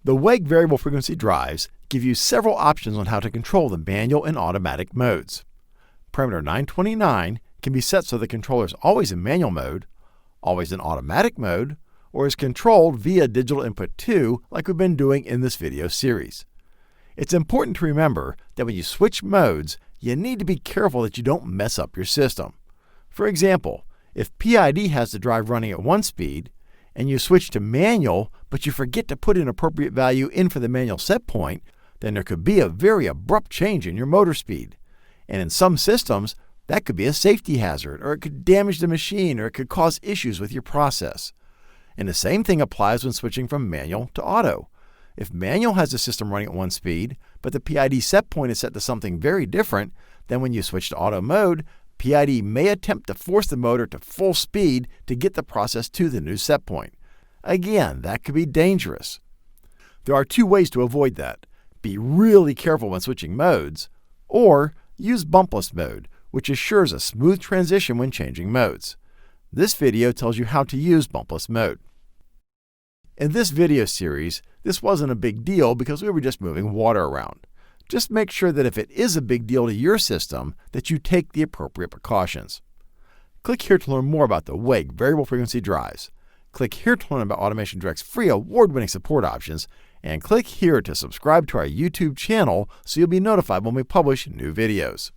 The WEG variable frequency drives give you several options on how to control the manual and automatic modes. Parameter 929 can be set so the controller is always in manual mode, always in automatic mode, or is controlled via digital input 2 like we've been doing in this video series. It's important to remember that when you switch modes, you need to be careful that you don't mess up your system. For example, if PID has the drive running at 1 speed, and you switch to manual, but you forget to put an appropriate value in for the manual set point, then there could be a very abrupt change in your motor speed. And in some systems, that could be a safety hazard, or it could damage the machine, or it could cause issues with your process. And the same thing applies when switching from manual to auto. If manual has the system running at 1 speed, but the PID set point is set to something very different, then when you switch to auto mode, PID may attempt to force the motor to full speed to get the process to the new set point. Again, that could be dangerous. There are 2 ways to avoid that. Be really careful when switching modes, or use bumpless mode, which assures a smooth transition when changing modes. This video tells you how to use bumpless mode. In this video series, this wasn't a big deal because we were just moving water around. Just make sure that if it is a big deal to your system, that you take the appropriate precautions. Click here to learn more about the WEG variable frequency drives. Click here to learn about Automation Direct's free award-winning support options, and click here to subscribe to our YouTube channel so you'll be notified when we publish new videos.